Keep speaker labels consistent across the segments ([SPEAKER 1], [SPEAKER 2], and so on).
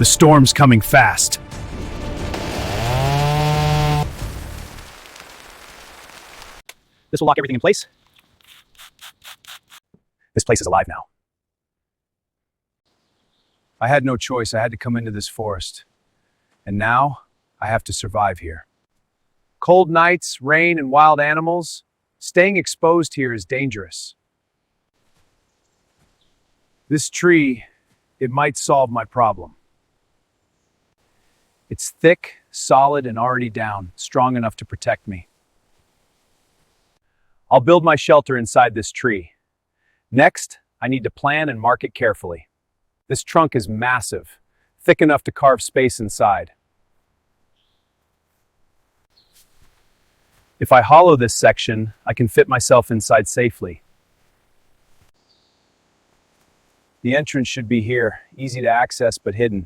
[SPEAKER 1] The storm's coming fast. This will lock everything in place. This place is alive now. I had no choice. I had to come into this forest. And now, I have to survive here. Cold nights, rain, and wild animals. Staying exposed here is dangerous. This tree, it might solve my problem. It's thick, solid, and already down, strong enough to protect me. I'll build my shelter inside this tree. Next, I need to plan and mark it carefully. This trunk is massive, thick enough to carve space inside. If I hollow this section, I can fit myself inside safely. The entrance should be here, easy to access but hidden.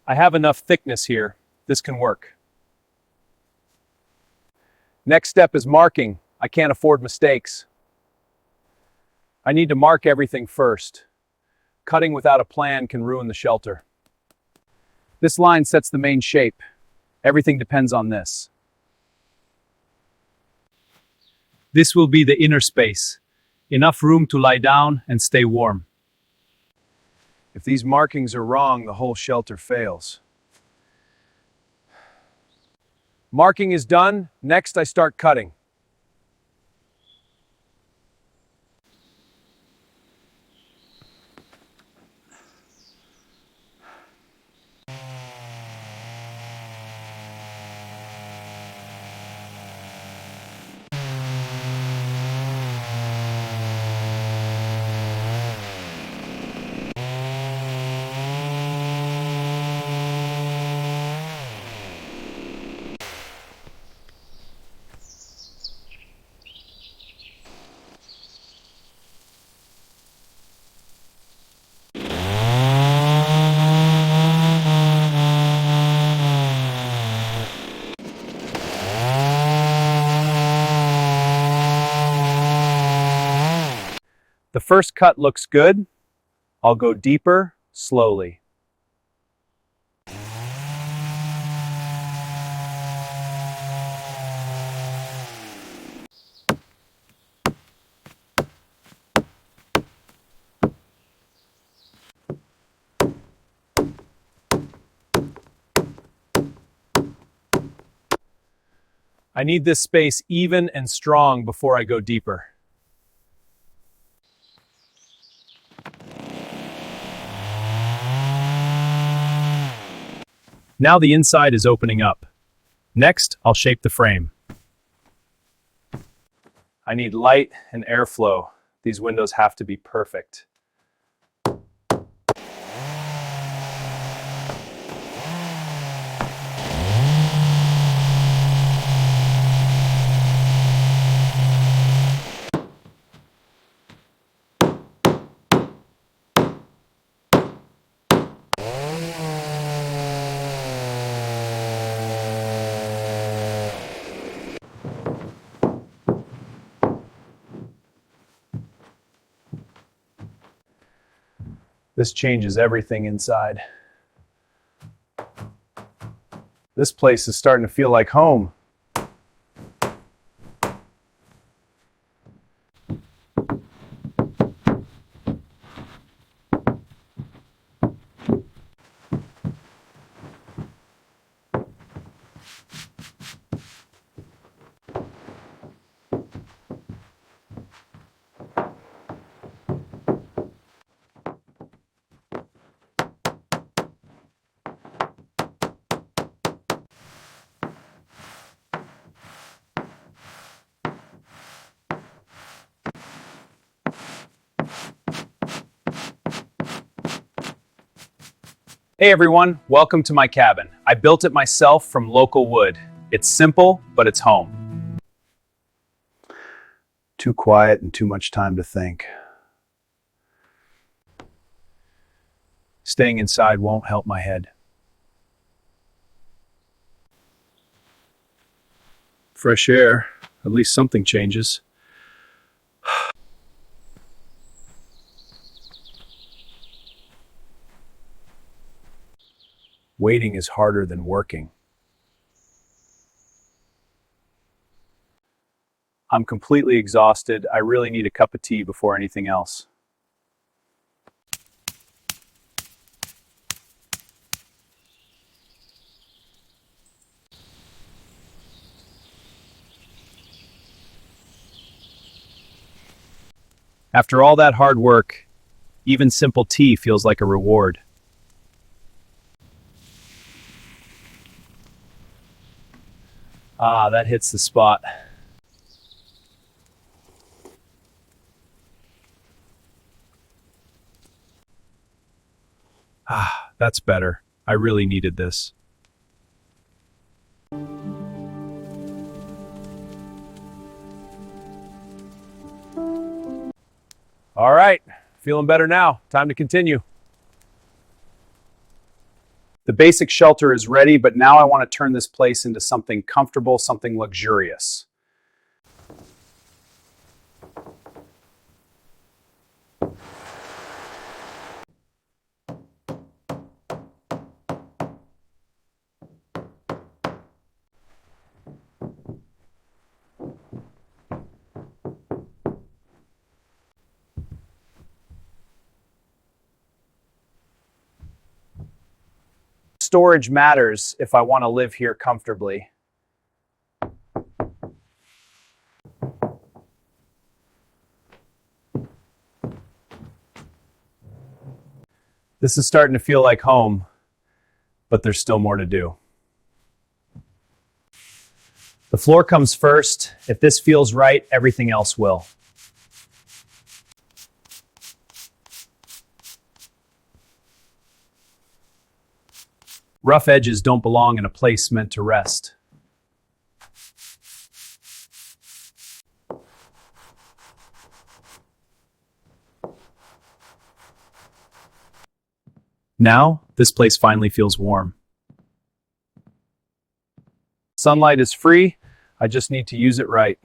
[SPEAKER 1] I have enough thickness here. This can work. Next step is marking. I can't afford mistakes. I need to mark everything first. Cutting without a plan can ruin the shelter. This line sets the main shape. Everything depends on this. This will be the inner space. Enough room to lie down and stay warm. If these markings are wrong, the whole shelter fails. Marking is done. Next, I start cutting. The first cut looks good. I'll go deeper, slowly. I need this space even and strong before I go deeper. Now the inside is opening up. Next, I'll shape the frame. I need light and airflow. These windows have to be perfect. This changes everything inside. This place is starting to feel like home. Hey everyone, welcome to my cabin. I built it myself from local wood. It's simple, but it's home. Too quiet and too much time to think. Staying inside won't help my head. Fresh air, at least something changes. Waiting is harder than working. I'm completely exhausted. I really need a cup of tea before anything else. After all that hard work, even simple tea feels like a reward. Ah, that hits the spot. Ah, that's better. I really needed this. All right, feeling better now. Time to continue. The basic shelter is ready, but now I want to turn this place into something comfortable, something luxurious. Storage matters if I want to live here comfortably. This is starting to feel like home, but there's still more to do. The floor comes first. If this feels right, everything else will. Rough edges don't belong in a place meant to rest. Now, this place finally feels warm. Sunlight is free. I just need to use it right.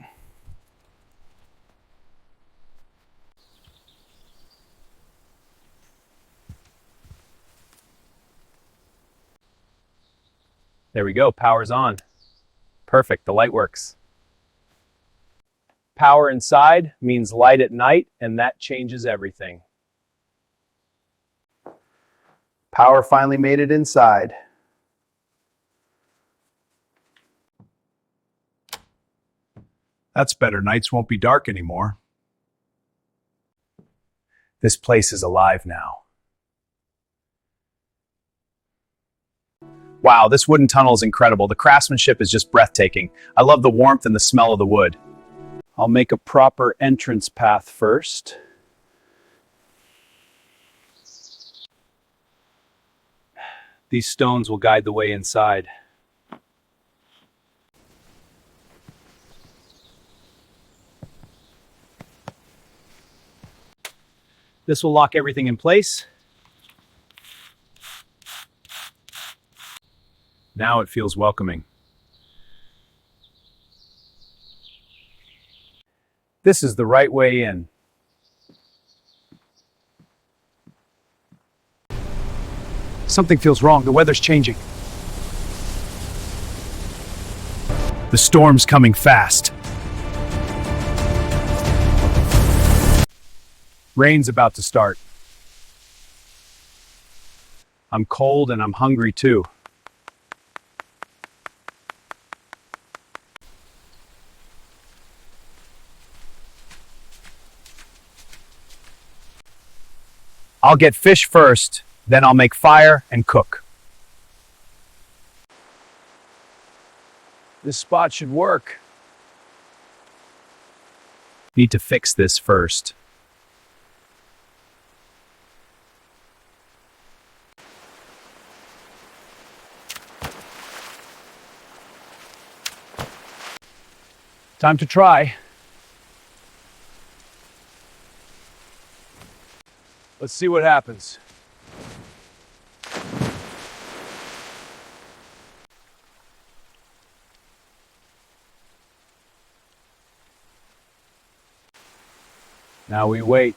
[SPEAKER 1] There we go, power's on. Perfect, the light works. Power inside means light at night, and that changes everything. Power finally made it inside. That's better, nights won't be dark anymore. This place is alive now. Wow, this wooden tunnel is incredible. The craftsmanship is just breathtaking. I love the warmth and the smell of the wood. I'll make a proper entrance path first. These stones will guide the way inside. This will lock everything in place. Now it feels welcoming. This is the right way in. Something feels wrong. The weather's changing. The storm's coming fast. Rain's about to start. I'm cold and I'm hungry too. I'll get fish first, then I'll make fire and cook. This spot should work. Need to fix this first. Time to try. Let's see what happens. Now we wait.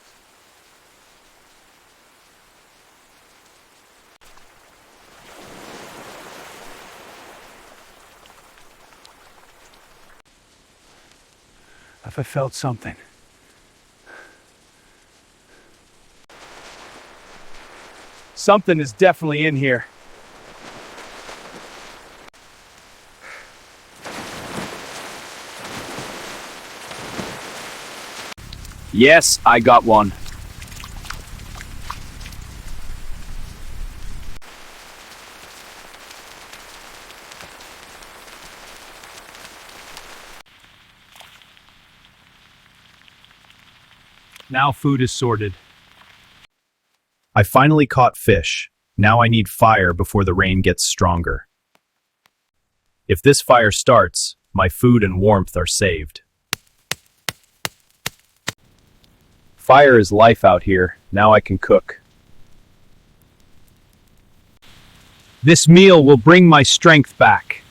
[SPEAKER 1] if I felt something. Something is definitely in here. Yes, I got one. Now food is sorted. I finally caught fish. Now I need fire before the rain gets stronger. If this fire starts, my food and warmth are saved. Fire is life out here. Now I can cook. This meal will bring my strength back.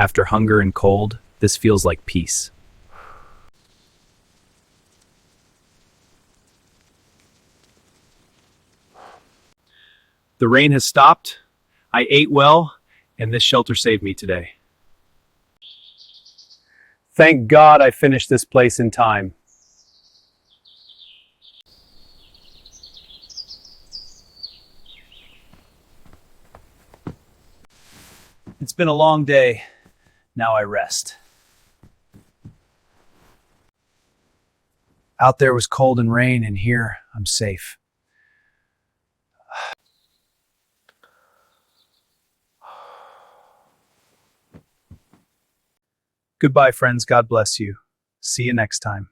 [SPEAKER 1] After hunger and cold, this feels like peace. The rain has stopped. I ate well, and this shelter saved me today. Thank God I finished this place in time. It's been a long day. Now I rest. Out there was cold and rain, and here I'm safe. Goodbye, friends. God bless you. See you next time.